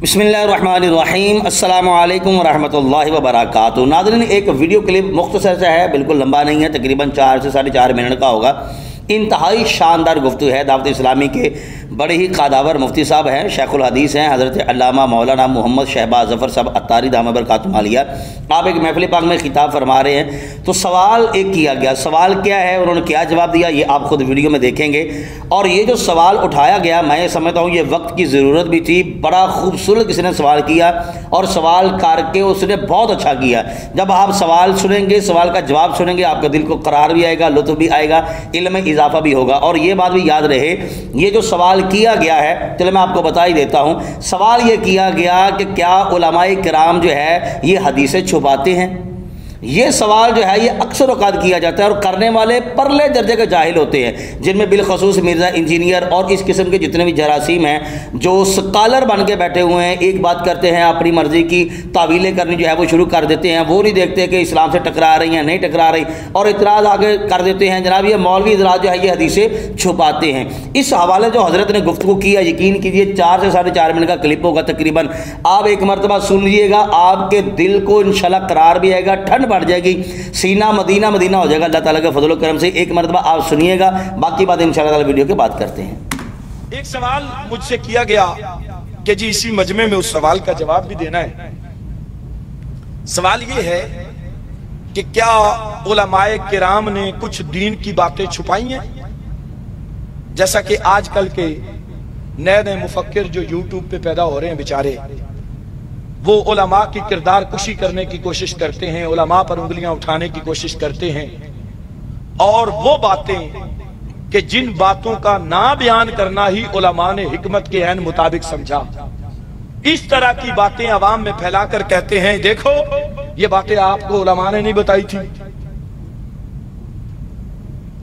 बिस्मिल्लाहिर्रहमानिर्रहीम। अस्सलामु अलैकुम वरहमतुल्लाहि वबरकातुहू। नाज़रीन, एक वीडियो क्लिप मुख्तसर सा है, बिल्कुल लंबा नहीं है, तकरीबन 4 से 4.5 मिनट का होगा। इंतहाई शानदार गुफ्तगू है। दावत इस्लामी के बड़े ही कादावर मुफ्ती साहब हैं, शेखुल हदीस हैं, हज़रत अल्लामा मौलाना मोहम्मद शहबाज ज़फ़र साहब अत्तारी दामद बरकातुहू आलिया। आप एक महफ़िल पाक में खिताब फरमा रहे हैं, तो सवाल एक किया गया। सवाल क्या है, उन्होंने क्या जवाब दिया, ये आप खुद वीडियो में देखेंगे। और ये जो सवाल उठाया गया, मैं ये समझता हूँ ये वक्त की ज़रूरत भी थी। बड़ा खूबसूरत किसी ने सवाल किया और सवाल करके उसने बहुत अच्छा किया। जब आप सवाल सुनेंगे, सवाल का जवाब सुनेंगे, आपके दिल को करार भी आएगा, लुत्फ़ भी आएगा, इल्म में इजाफा भी होगा। और ये बात भी याद रहे, ये जो सवाल किया गया है, चलो मैं आपको बता ही देता हूँ। सवाल ये किया गया कि क्या उलमाए किराम जो है ये हदीसें छुपाते हैं। ये सवाल जो है ये अक्सर औकात किया जाता है और करने वाले परले दर्जे के जाहिल होते हैं, जिनमें बिलखसूस मिर्ज़ा इंजीनियर और इस किस्म के जितने भी जरासीम हैं जो स्कॉलर बन के बैठे हुए हैं। एक बात करते हैं, अपनी मर्ज़ी की तावीलें करनी जो है वो शुरू कर देते हैं। वो नहीं देखते कि इस्लाम से टकरा रही हैं, नहीं टकरा रही, और इतराज़ आगे कर देते हैं। जनाब, ये मौलवी हज़रात जो है ये हदीसें छुपाते हैं। इस हवाले जो हज़रत ने गुफ्तगू किया, यकीन कीजिए 4 से 4.5 मिनट का क्लिप होगा तकरीबन। आप एक मरतबा सुन लीजिएगा, आपके दिल को इंशाल्लाह करार भी आएगा, ठंड बढ़ जाएगी, सीना मदीना मदीना हो जाएगा अल्लाह ताला के फजल करम से। एक मरतबा आप सुनिएगा, बाकी बात इंशाल्लाह ताला वीडियो के बाद करते हैं। एक सवाल मुझसे किया गया कि जी इसी मजमे में उस सवाल का जवाब भी देना है। सवाल ये है कि क्या उलमाए किराम ने कुछ दीन की बातें छुपाई हैं, जैसा कि आजकल के नए नए मुफक्किर जो यूट्यूब पे पैदा हो रहे हैं बेचारे, वो उलमा की किरदार कुशी करने की कोशिश करते हैं, उलमा पर उंगलियां उठाने की कोशिश करते हैं, और वो बातें कि जिन बातों का ना बयान करना ही उलमा ने हिकमत के ऐन मुताबिक समझा, इस तरह की बातें अवाम में फैलाकर कहते हैं देखो ये बातें आपको उलमा ने नहीं बताई थी।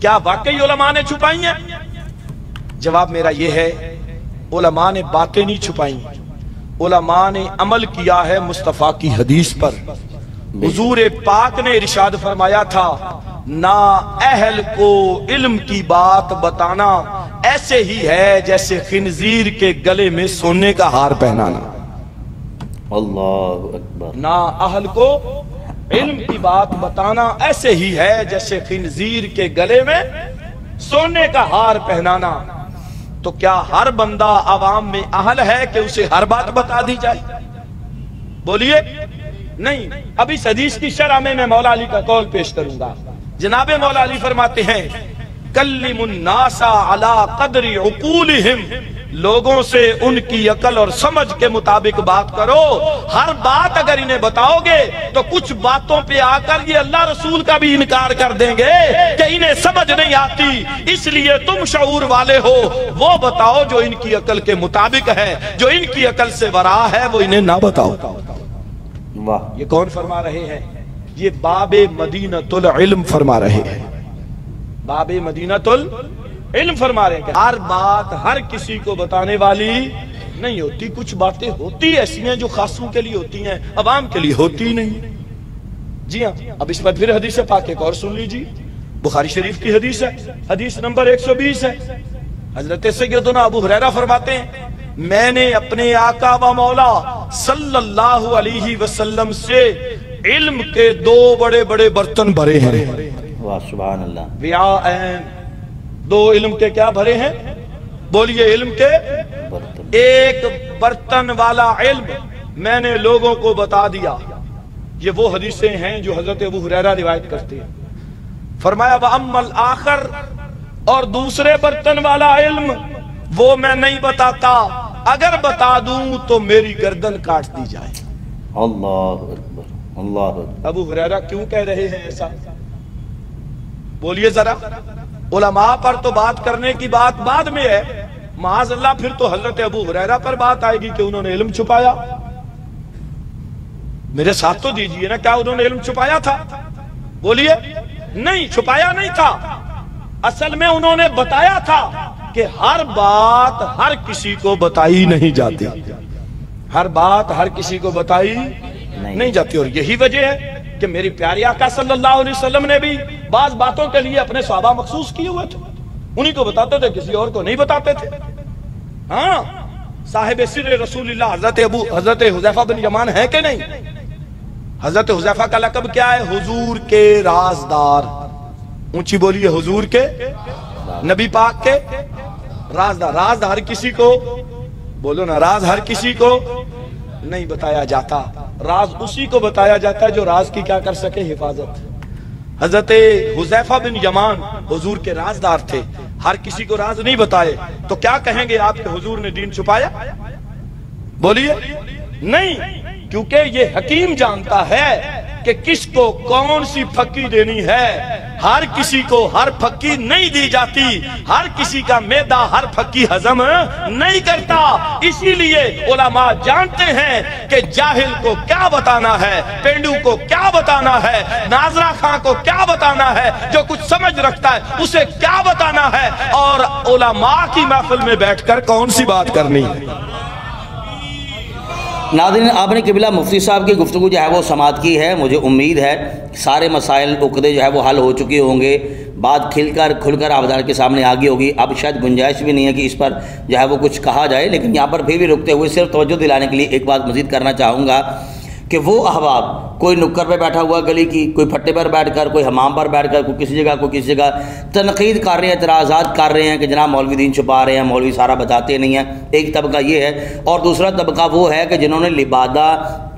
क्या वाकई उलमा ने छुपाई हैं? जवाब मेरा यह है, उलमा ने बातें नहीं छुपाई, उलमा ने अमल किया है मुस्तफा की हदीस पर। हुजूर पाक ने इरशाद फरमाया था, ना अहल को इल्म की बात बताना ऐसे ही है जैसे खिंजीर के गले में सोने का हार पहनाना। अल्लाहु अकबर। ना अहल को इल्म की बात बताना ऐसे ही है जैसे खिंजीर के गले में सोने का हार पहनाना। तो क्या हर बंदा आवाम में अहल है कि उसे हर बात बता दी जाए? बोलिए नहीं। अभी इस हदीस की शरह में मैं मौला अली का कौल पेश करूंगा। जनाबे मौला अली फरमाते हैं, कल्लिमुन नासा अला कदरी उकूलिहिम, लोगों से उनकी अकल और समझ के मुताबिक बात करो। हर बात अगर इन्हें बताओगे तो कुछ बातों पे आकर ये अल्लाह रसूल का भी इनकार कर देंगे कि इन्हें समझ नहीं आती, इसलिए तुम शऊर वाले हो, वो बताओ जो इनकी अकल के मुताबिक है, जो इनकी अकल से वरा है वो इन्हें ना बताओ। वाह, ये कौन फरमा रहे हैं? ये बाबे मदीनतुल इल्म फरमा रहे हैं। बाबे मदीनतुल इल्म फरमा रहे हैं। हर बात हर किसी को बताने वाली नहीं होती। कुछ बातें होती ऐसी हैं जो खासों के लिए होती हैं, अवाम के लिए होती नहीं। जी हाँ, अब इस पर फिर हदीस पाक एक और सुन लीजिए। बुखारी शरीफ की हदीस है, हदीस नंबर 120 है। हजरत सैयदना अबू हुरैरा फरमाते हैं, मैंने अपने आका व मौला सल्लल्लाहु अलैहि वसल्लम से इल्म के 2 बड़े बड़े बर्तन भरे हैं। वाह सुभान अल्लाह। विआएन, 2 इल्म के क्या भरे हैं? बोलिए, इल्म के बर्तन। एक बर्तन वाला इल्म मैंने लोगों को बता दिया। ये वो हदीसें हैं जो हजरत अबू हुरैरा रिवायत करते हैं। फरमाया व अम्मल आखर, और दूसरे बर्तन वाला इल्म वो मैं नहीं बताता, अगर बता दूं तो मेरी गर्दन काट दी जाए। अल्लाहु अकबर, अल्लाहु अकबर। अबू हुरैरा क्यों कह रहे हैं ऐसा? बोलिए जरा। उलमा पर तो बात करने की बात बाद में है, माज़अल्लाह फिर तो हजरत अबू हुरैरा पर बात आएगी कि उन्होंने इल्म छुपाया। मेरे साथ तो दीजिए ना, क्या उन्होंने इल्म छुपाया था? बोलिए नहीं, छुपाया नहीं था। असल में उन्होंने बताया था कि हर बात हर किसी को बताई नहीं जाती। हर बात हर किसी को बताई नहीं जाती। और यही वजह है कि मेरी प्यारी आका सल्लल्लाहु अलैहि वसल्लम ने भी बाज बातों के लिए अपने सहाबा मखसूस किए हुए थे, उन्हीं को बताते थे, किसी और को नहीं बताते थे। हाँ, صاحب سر رسول اللہ حضرت حذیفہ بن یمان ہے کہ نہیں؟ حضرت حذیفہ کا لقب کیا ہے؟ حضور کے رازدار. اونچی بولیے، حضور کے، نبی پاک کے رازدار. راز ہر کسی کو، بولو نا، راز ہر کسی کو نہیں بتایا جاتا. راز اسی کو بتایا جاتا ہے جو راز کی کیا کر سکے؟ حفاظت. حضرت حذیفہ بن یمان حضور کے رازدار تھے، ہر کسی کو راز نہیں بتائے. تو کیا کہیں گے آپ کے حضور نے دین چھپایا؟ بولیے نہیں، کیونکہ یہ حکیم جانتا ہے کہ کس کو کون سی پھکی دینی ہے. ہر کسی کو ہر پھکی نہیں دی جاتی، ہر کسی کا معدہ ہر پھکی ہضم نہیں کرتا. اسی لیے علماء جانتے ہیں کہ جاہل کو کیا بتانا ہے، پینڈو کو کیا بتانا ہے، ناظرہ خان کو کیا بتانا ہے، جو کچھ سمجھ رکھتا ہے اسے کیا بتانا ہے، اور علماء کی محفل میں بیٹھ کر کون سی بات کرنی ہے. ناظرین، آپ نے قبلہ مفتی صاحب کی گفتگو جو ہے وہ سماعت کی ہے. مجھے امید ہے سارے مسائل عقدے جو ہے وہ حل ہو چکے ہوں گے. بات کھل کر آبادار کے سامنے آگی ہوگی. اب شاید گنجائش بھی نہیں ہے کہ اس پر جو ہے وہ کچھ کہا جائے، لیکن یہاں پر پھر بھی رکتے ہوئے صرف توجہ دلانے کے لیے ایک بات مزید کرنا چاہوں گا کہ وہ احباب، کوئی نکر پہ بیٹھا ہوا گلی کی، کوئی پھٹے پر بیٹھ کر، کوئی حمام پر بیٹھ کر، کوئی کسی جگہ تنقید کر رہے ہیں، اعتراضات کر رہے ہیں کہ جناب مولوی دین چھپا رہے ہیں، مولوی سارا بتاتے نہیں ہیں. ایک طبقہ یہ ہے، اور دوسرا طبقہ وہ ہے کہ جنہوں نے لبادہ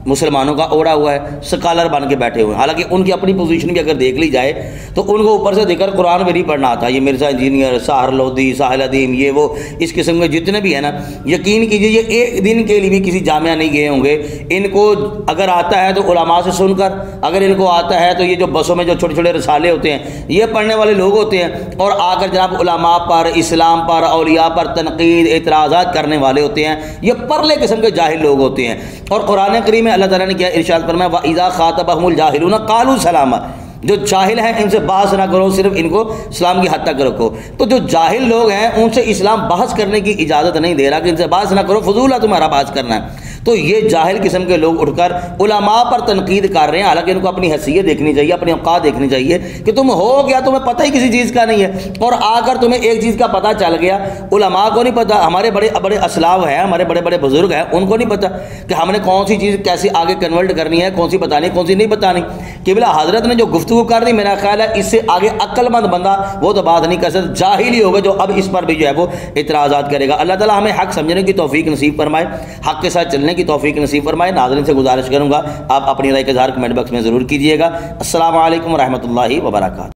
مسلمانوں کا اوڑا ہوا ہے، سکالر بن کے بیٹھے ہوئے ہیں. حالانکہ ان کی اپنی پوزیشن بھی اگر دیکھ لی جائے تو ان کو اوپر سے ذکر قرآن میں نہیں پڑھنا آتا. یہ مرزا انجینئر، ساحر لودھی، ساحل ادیم، یہ وہ اس قسم کے جتنے بھی ہیں نا، یقین کیجئے یہ ایک دن کے لیے بھی کسی جامعہ نہیں گئے ہوں گے. ان کو اگر آتا ہے تو علماء سے سن کر، اگر ان کو آتا ہے تو یہ جو بسوں میں جو چھوٹے چھوٹے رسالے ہوتے ہیں یہ پڑھنے والے لوگ ہوتے ہیں، اور آ کر جناب علماء پر، اسلام پر، اولیاء پر تنقید، اعتراضات کرنے والے ہوتے ہیں. یہ پرلے قسم کے جاہل لوگ ہوتے ہیں. اور قرآن کریم میں اللہ تعالیٰ نے کیا ارشاد فرمایا، وَإِذَا خَاطَبَهُمُ الْجَاهِلُونَ قَالُوا سَلَامًا. جو جاہل ہیں ان سے بحث نہ کرو، صرف ان کو اسلام کی حد تک رکھو. تو جو جاہل لوگ ہیں ان سے اسلام بحث کرنے کی اجازت نہیں دے رہا کہ ان سے بحث نہ کرو، فضول ہے تمہارا بحث کرنا ہے. تو یہ جاہل قسم کے لوگ اٹھ کر علماء پر تنقید کر رہے ہیں. حالانکہ ان کو اپنی حیثیت دیکھنی چاہیے، اپنی اوقات دیکھنی چاہیے کہ تم ہو گیا، تمہیں پتہ ہی کسی چیز کا نہیں ہے، اور آ کر تمہیں ایک چیز کا پتہ چل گیا. علماء کو نہیں پتہ، ہمارے بڑے بڑے اسلاف ہیں، ہمارے بڑے بڑے بزرگ ہیں، ان کو نہیں پتہ کہ ہم نے کون سی چیز کیسے آگے کنورٹ کرنی ہے، کون سی بتانی، کون سی نہیں بتانی. قبلہ حضرت نے جو گفتگو کر دی، میرا خیال ہے اس سے آگے عقل مند بندہ وہ تو بات نہیں کر سکتا. جاہل ہی ہوگا جو اب اس پر بھی جو ہے وہ اعتراضات کرے گا. اللہ تعالیٰ ہمیں حق سمجھنے کی توفیق نصیب فرمائے، حق کے ساتھ چلنے کی توفیق نصیب فرمائے. ناظرین سے گزارش کروں گا آپ اپنی رائے کا اظہار کمنٹ باکس میں ضرور کیجیے گا. السلام علیکم ورحمۃ اللہ وبرکاتہ.